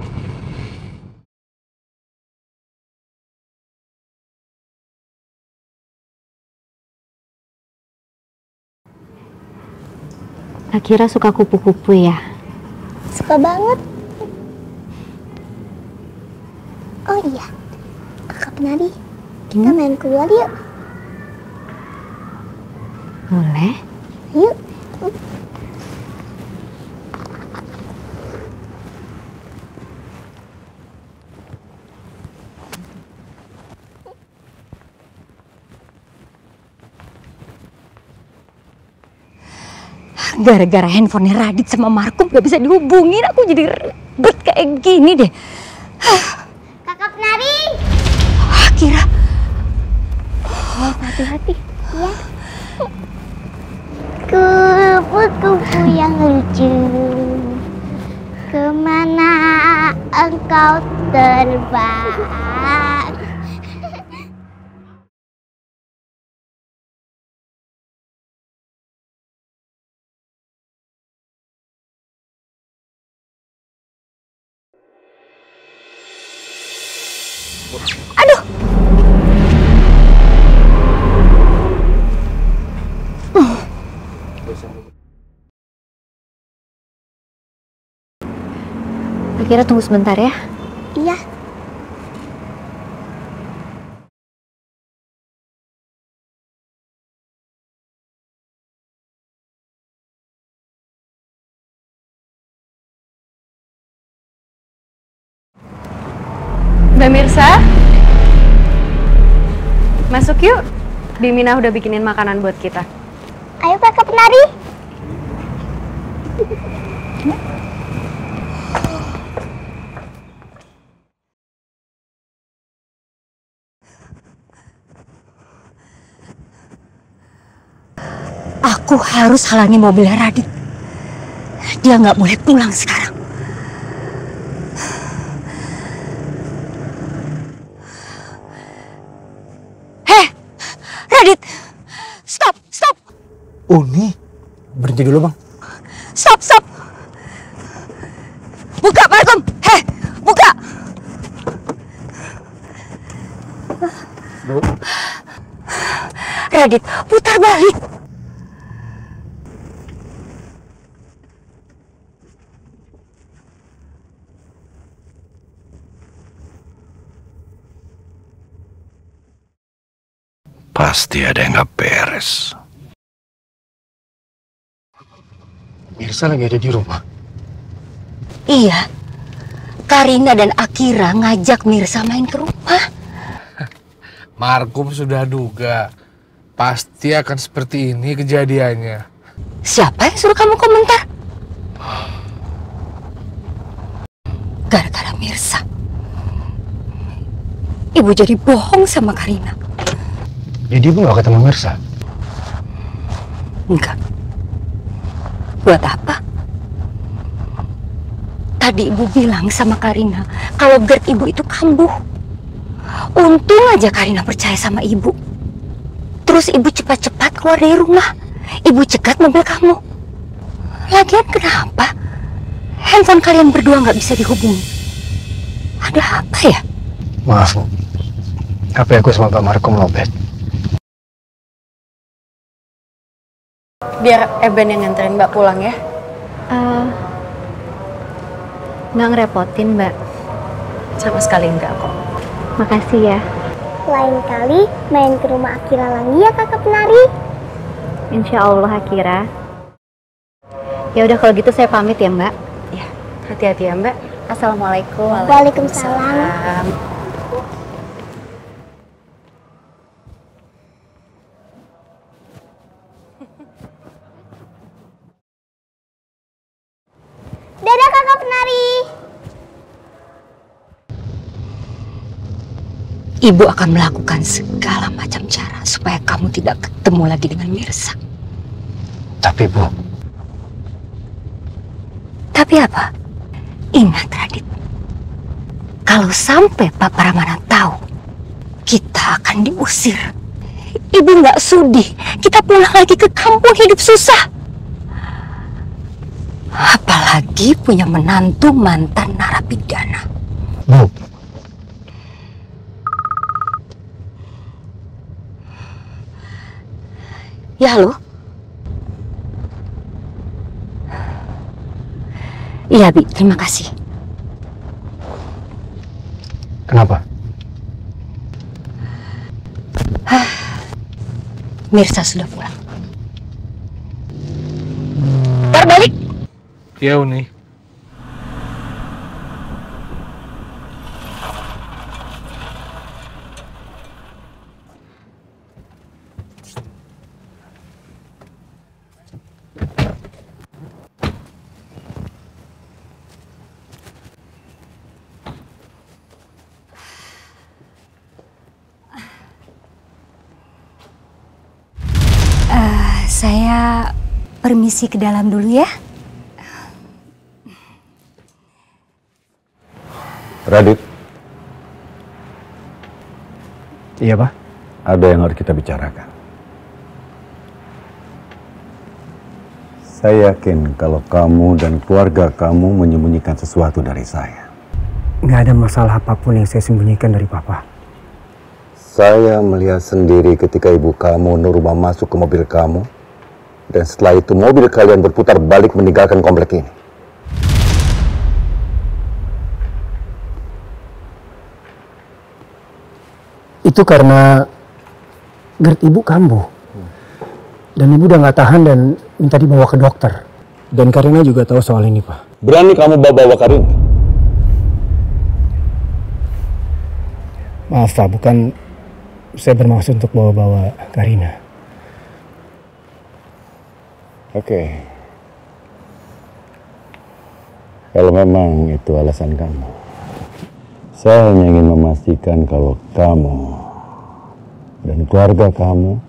Akira suka kupu-kupu ya? Suka banget. Oh iya, Kakak Penari, kita main keluar yuk. Boleh. Yuk. Gara-gara handphonenya Radit sama Markom gak bisa dihubungin, aku jadi ribet kayak gini deh. Kakak Penari. Akira. Oh, hati-hati. Ya. Kupu-kupu yang lucu, kemana engkau terbang. Aduh. Kira tunggu sebentar ya. Iya. Mbak Mirsa, masuk yuk. Bimina udah bikinin makanan buat kita. Ayo kakak penari. Aku harus halangi mobilnya Radit. Dia nggak boleh pulang sekarang. Heh, Radit, stop. Uni, berhenti dulu bang. Stop. Buka, Markom. Heh, buka. Bu. Radit, putar balik. Pasti ada yang gak beres. Mirsa lagi ada di rumah. Iya, Karina dan Akira ngajak Mirsa main ke rumah. Markum sudah duga. Pasti akan seperti ini kejadiannya. Siapa yang suruh kamu komentar? Gara-gara Mirsa. Ibu jadi bohong sama Karina. Jadi ibu gak ketemu Mirsa? Enggak. Buat apa? Tadi ibu bilang sama Karina kalau GERD ibu itu kambuh. Untung aja Karina percaya sama ibu. Terus ibu cepat-cepat keluar dari rumah. Ibu cegat mobil kamu. Lagian kenapa handphone kalian berdua nggak bisa dihubungi? Ada apa ya? Maaf Bu, HP aku sama Pak Markom lobet. Biar Eben yang nganterin Mbak pulang ya. Nggak ngerepotin, Mbak. Sama sekali enggak kok. Makasih ya. Lain kali main ke rumah Akira lagi ya kakak penari. Insya Allah, Akira. Ya udah kalau gitu saya pamit ya, Mbak. Ya, hati-hati ya Mbak. Assalamualaikum. Waalaikumsalam. Dadah kakak penari. Ibu akan melakukan segala macam cara supaya kamu tidak ketemu lagi dengan Mirsa. Tapi Bu. Tapi apa? Ingat Radit, kalau sampai Papa Ramana tahu, kita akan diusir. Ibu nggak sudi kita pulang lagi ke kampung hidup susah. Apalagi punya menantu mantan narapidana. Bu. Ya halo? Iya Bi, terima kasih. Kenapa? Mirsa sudah pulang. Balik. Ya Uni. Saya permisi ke dalam dulu ya. Radit. Iya, Pak. Ada yang harus kita bicarakan. Saya yakin kalau kamu dan keluarga kamu menyembunyikan sesuatu dari saya. Nggak ada masalah apapun yang saya sembunyikan dari Papa. Saya melihat sendiri ketika ibu kamu Nurma masuk ke mobil kamu. Dan setelah itu mobil kalian berputar balik meninggalkan komplek ini. Itu karena GERD ibu kambuh. Dan ibu udah nggak tahan dan minta dibawa ke dokter. Dan Karina juga tahu soal ini, Pak. Berani kamu bawa Karina? Maaf, Pak. Bukan saya bermaksud untuk bawa-bawa Karina. Oke. Kalau memang itu alasan kamu. Saya hanya ingin memastikan kalau kamu dan keluarga kamu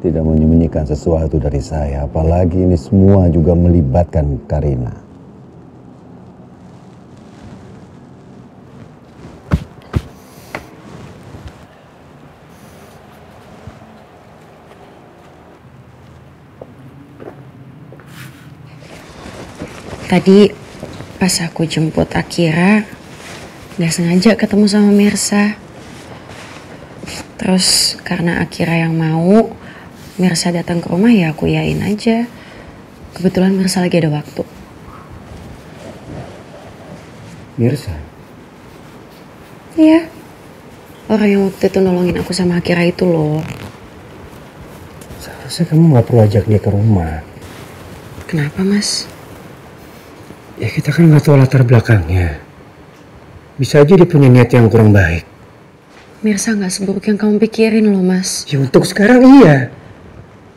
tidak menyembunyikan sesuatu dari saya, apalagi ini semua juga melibatkan Karina. Tadi pas aku jemput Akira, gak sengaja ketemu sama Mirsa. Terus karena Akira yang mau, Mirsa datang ke rumah, ya aku yain aja. Kebetulan Mirsa lagi ada waktu. Mirsa? Iya. Orang yang waktu itu nolongin aku sama Akira itu loh. Seharusnya kamu gak perlu ajak dia ke rumah. Kenapa, Mas? Ya kita kan gak tahu latar belakangnya. Bisa aja dia punya niat yang kurang baik. Mirsa gak seburuk yang kamu pikirin loh, Mas. Ya untuk sekarang iya.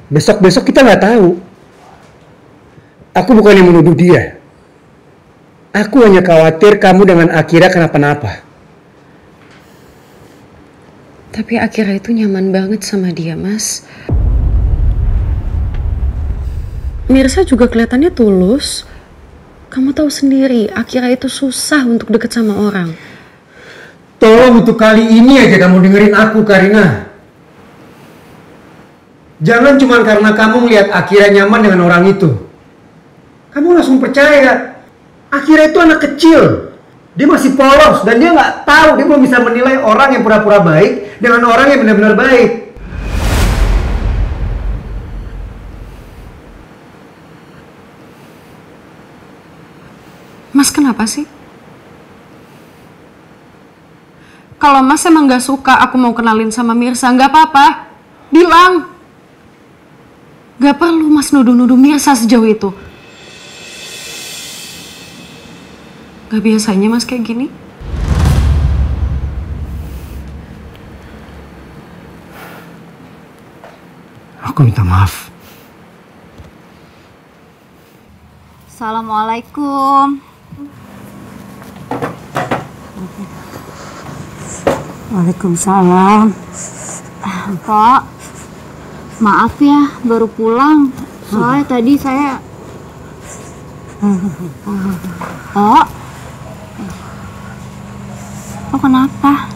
Besok-besok kita nggak tahu. Aku bukannya menuduh dia. Aku hanya khawatir kamu dengan Akira kenapa-napa. Tapi Akira itu nyaman banget sama dia, Mas. Mirsa juga kelihatannya tulus. Kamu tahu sendiri, Akira itu susah untuk deket sama orang. Tolong untuk kali ini aja kamu dengerin aku, Karina. Jangan cuma karena kamu melihat Akira nyaman dengan orang itu. Kamu langsung percaya. Akira itu anak kecil. Dia masih polos dan dia nggak tahu, dia belum bisa menilai orang yang pura-pura baik dengan orang yang benar-benar baik. Mas kenapa sih? Kalau Mas emang gak suka aku mau kenalin sama Mirsa, gak apa-apa. Bilang. Gak perlu Mas nuduh-nuduh Mirsa sejauh itu. Gak biasanya Mas kayak gini. Aku minta maaf. Assalamualaikum. Waalaikumsalam. Pak, maaf ya baru pulang. Soalnya tadi saya... Pak, lo kenapa?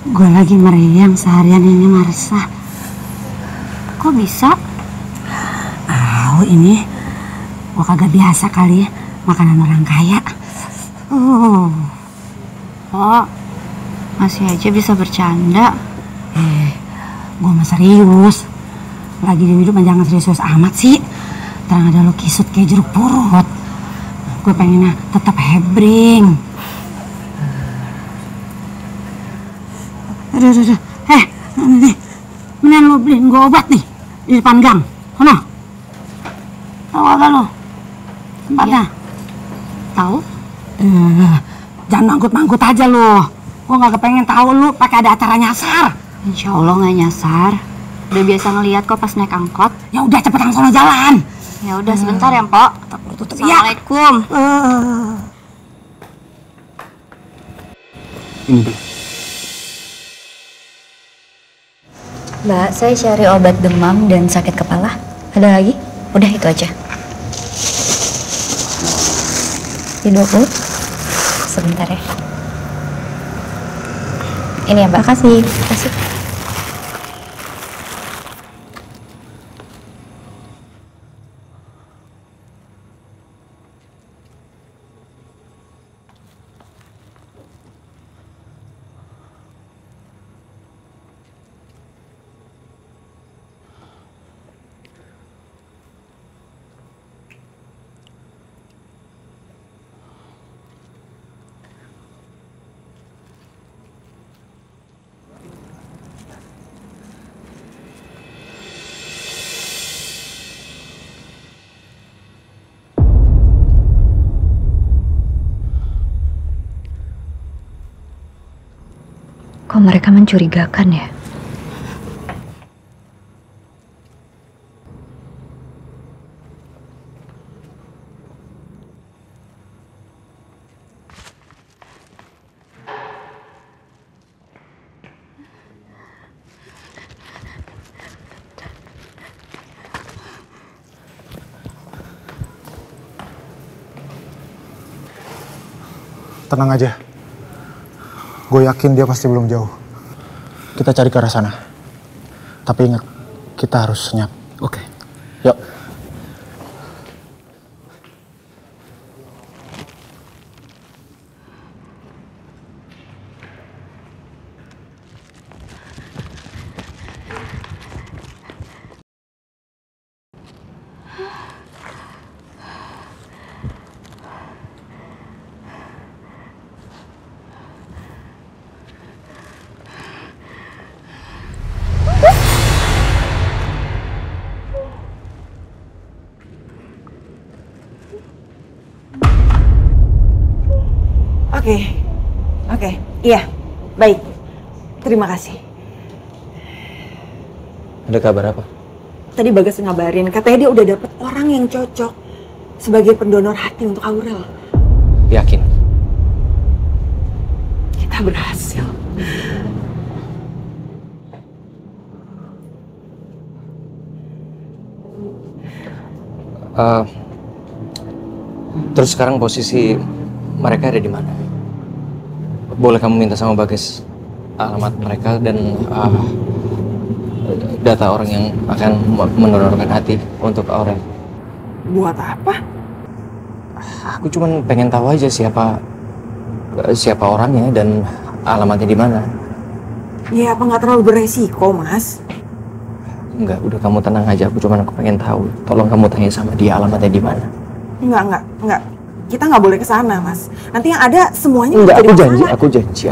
Gue lagi meriang seharian ini, Marisa. Kok bisa? Ini gue kagak biasa kali ya makanan orang kaya. Pak, masih aja bisa bercanda. Gue mah serius. Lagi di hidup jangan serius amat sih. Terang ada lo kisut kayak jeruk purut. Gue pengennya tetap hebring. Aduh. Nih. Mendingan lo beliin gue obat nih di depan gang. Sono. Tahu agak lo? Tempatnya? Tahu? Jangan mangkut-mangkut aja lo. Gue gak kepengen tahu lo pakai ada acara nyasar. Insya Allah nggak nyasar. Udah biasa ngeliat kok pas naik angkot. Ya udah cepetan sono jalan. Ya udah sebentar ya, Mpok. Assalamualaikum. Ini deh. Mbak, saya cari obat demam dan sakit kepala. Ada lagi? Udah itu aja. Di 20. sebentar ya. Ini ya Mbak. Makasih. Makasih. Kok mereka mencurigakan ya? Tenang aja. Gue yakin dia pasti belum jauh. Kita cari ke arah sana. Tapi ingat, kita harus senyap. Oke. Yuk. Oke, iya, baik. Terima kasih. Ada kabar apa? Tadi Bagas ngabarin, katanya dia udah dapet orang yang cocok sebagai pendonor hati untuk Aurel. Yakin? Kita berhasil. Terus sekarang posisi mereka ada di mana? Boleh kamu minta sama Bagas alamat mereka dan data orang yang akan mendonorkan hati untuk Aurel. Buat apa? Aku cuma pengen tahu aja siapa orangnya dan alamatnya di mana. Ya apa nggak terlalu beresiko, Mas? Enggak, udah kamu tenang aja. Aku pengen tahu. Tolong kamu tanya sama dia alamatnya di mana. Enggak. Kita nggak boleh ke sana, Mas. Nanti yang ada semuanya enggak, jadi masalah. aku janji.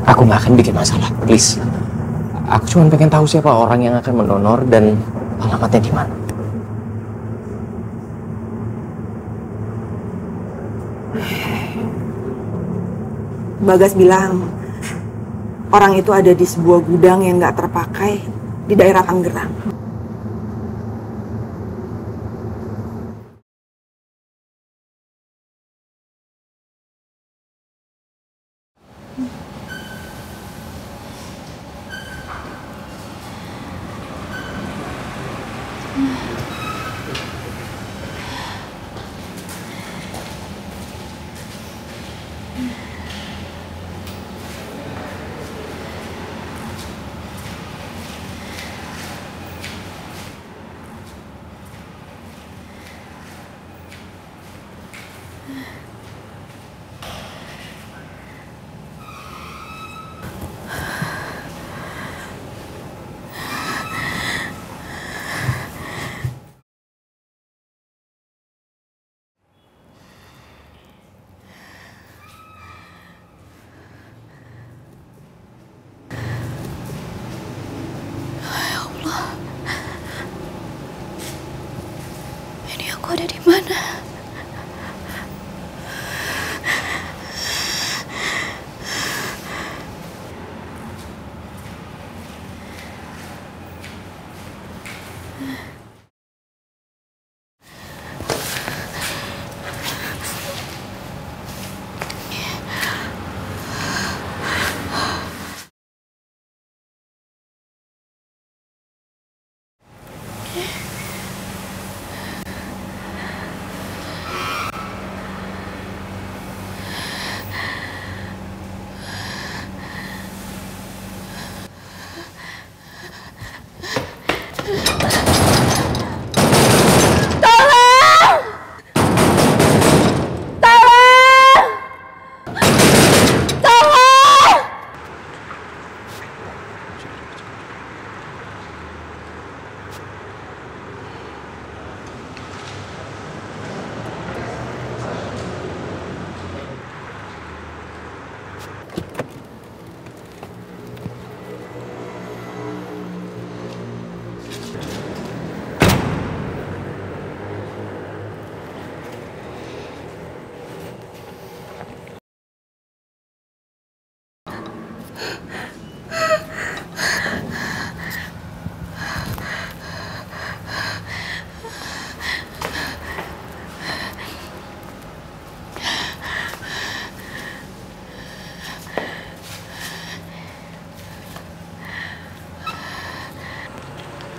Aku nggak akan bikin masalah, please. Aku cuma pengen tahu siapa orang yang akan mendonor dan alamatnya di mana. Bagas bilang orang itu ada di sebuah gudang yang nggak terpakai di daerah Tangerang.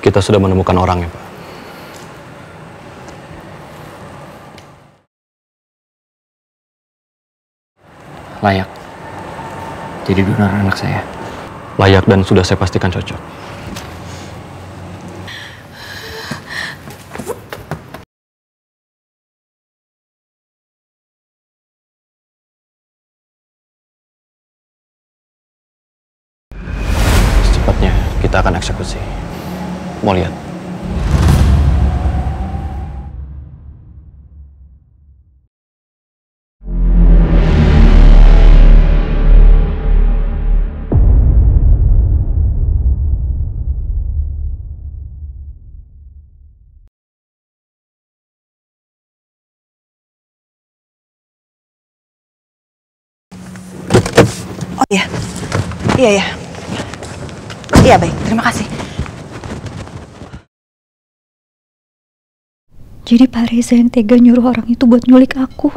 Kita sudah menemukan orangnya, Pak. Layak jadi donor anak saya. Layak dan sudah saya pastikan cocok. Secepatnya kita akan eksekusi. Mau lihat? Oh iya, iya. Iya baik, terima kasih. Jadi Pak Reza yang tega nyuruh orang itu buat nyulik aku.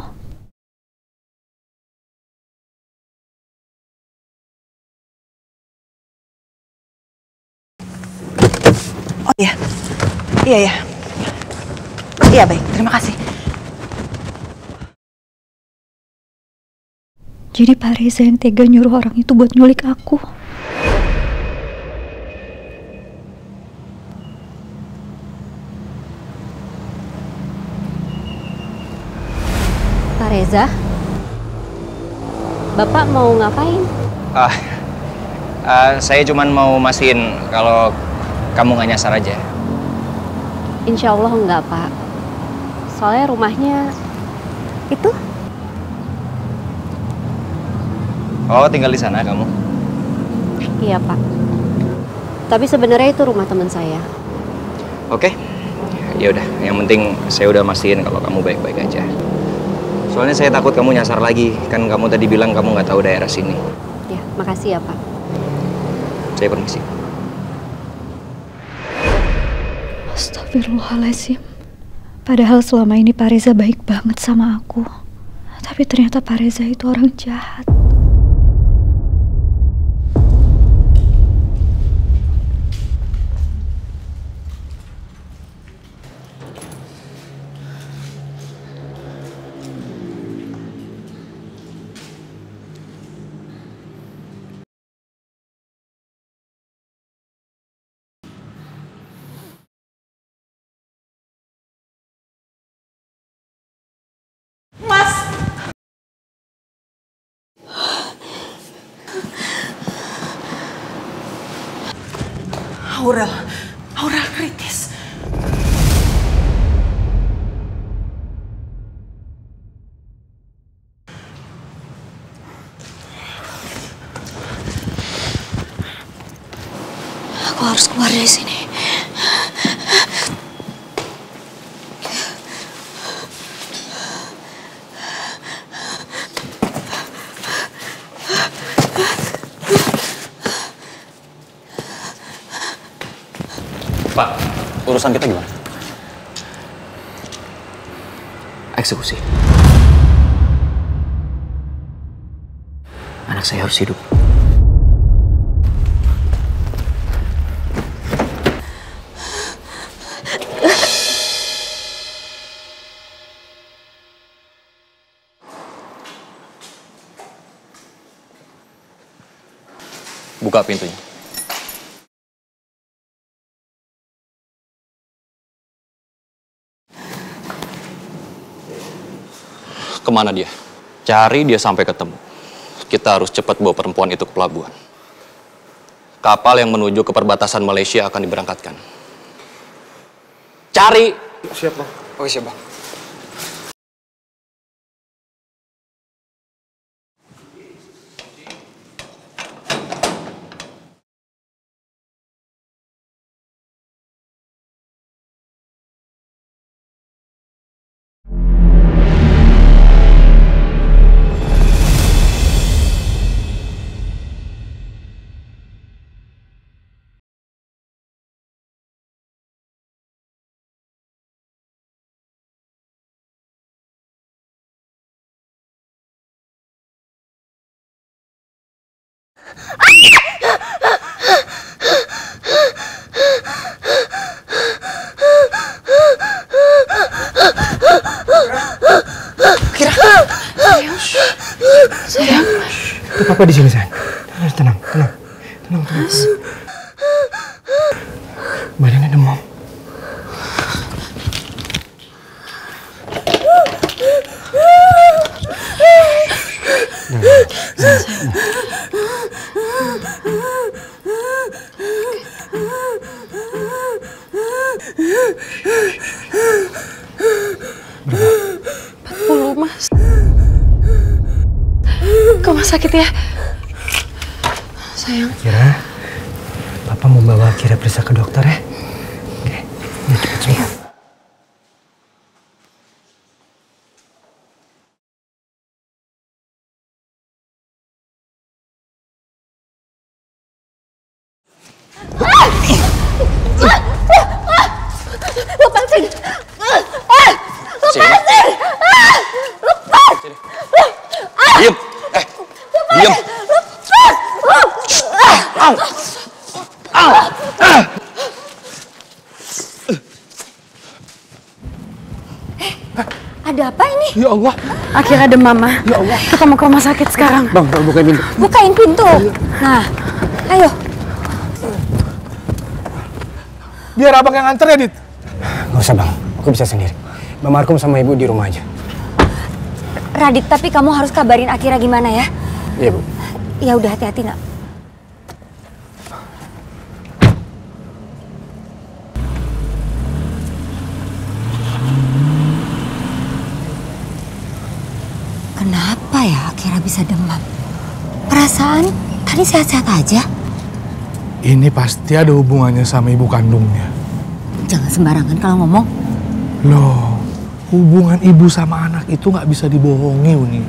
Oh iya, iya. Iya baik, terima kasih. Jadi Pak Reza yang tega nyuruh orang itu buat nyulik aku. Pak Reza, Bapak mau ngapain? Saya cuman mau mastiin kalau kamu nggak nyasar aja. Insya Allah enggak, Pak. Soalnya rumahnya itu. Oh, tinggal di sana kamu? Iya, Pak. Tapi sebenarnya itu rumah teman saya. Oke. Ya udah, yang penting saya udah mastiin kalau kamu baik-baik aja. Soalnya saya takut kamu nyasar lagi. Kan kamu tadi bilang kamu nggak tahu daerah sini. Ya, makasih ya, Pak. Saya permisi. Astagfirullahaladzim. Padahal selama ini Pak Reza baik banget sama aku. Tapi ternyata Pak Reza itu orang jahat. Mas! Aurel kritis. Aku harus keluar dari sini. Pak, urusan kita gimana? Eksekusi. Anak saya harus hidup. Buka pintunya. Kemana dia? Cari dia sampai ketemu. Kita harus cepat bawa perempuan itu ke pelabuhan. Kapal yang menuju ke perbatasan Malaysia akan diberangkatkan. Cari! Siap, Bang. Oh, siap, Bang. Kira. Sayang. Papa di sini, sayang. Tenang. Badannya demam. Mas. Ke rumah sakit ya. Sayang. Kira, Papa mau bawa Kira periksa ke dokter ya. Oke, ya cepat sembuh. Lepasin! Lepasin! Lepas! Diam! Diam! Ada apa ini? Ya Allah. Akhirnya ada Mama. Ya Allah. Kita mau ke rumah sakit sekarang. Bang, bukain pintu. Bukain pintu. Nah, ayo. Biar abang yang anter ya, Dit? Gak usah, Bang. Aku bisa sendiri. Bang Markum sama Ibu di rumah aja. Radit, tapi kamu harus kabarin Akira gimana ya? Iya, Bu. Ya udah, hati-hati, Nak. Kenapa ya Akira bisa demam? Perasaan tadi sehat-sehat aja. Ini pasti ada hubungannya sama ibu kandungnya. Jangan sembarangan kalau ngomong. Loh, hubungan ibu sama anak itu nggak bisa dibohongi, Uni.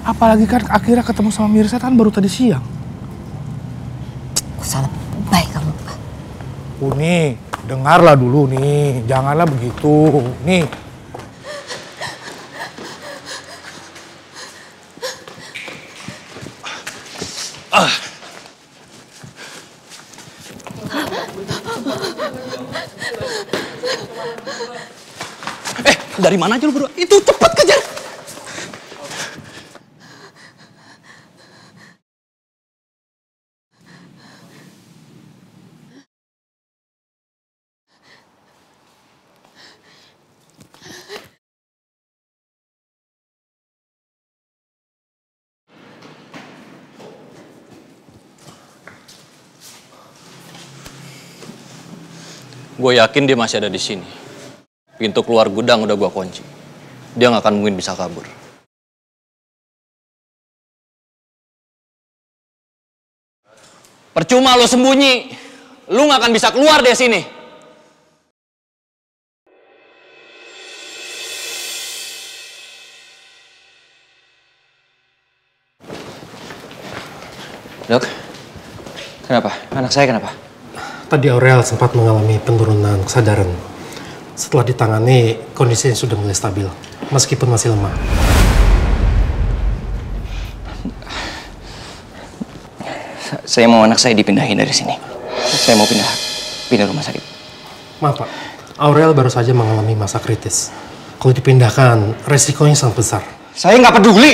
Apalagi kan Akira ketemu sama Mirsa kan baru tadi siang. Aku salah baik kamu. Uni, dengarlah dulu nih. Janganlah begitu. Nih. Dari mana aja lu berdua? Itu cepet kejar! Gue yakin dia masih ada di sini. Pintu keluar gudang udah gue kunci. Dia nggak akan mungkin bisa kabur. Percuma lo sembunyi. Lo nggak akan bisa keluar dari sini. Dok, kenapa? Anak saya kenapa? Tadi Aurel sempat mengalami penurunan kesadaran. Setelah ditangani, kondisinya sudah mulai stabil, meskipun masih lemah. Saya mau anak saya dipindahin dari sini. Saya mau pindah rumah sakit. Maaf Pak, Aurel baru saja mengalami masa kritis. Kalau dipindahkan, resikonya sangat besar. Saya nggak peduli.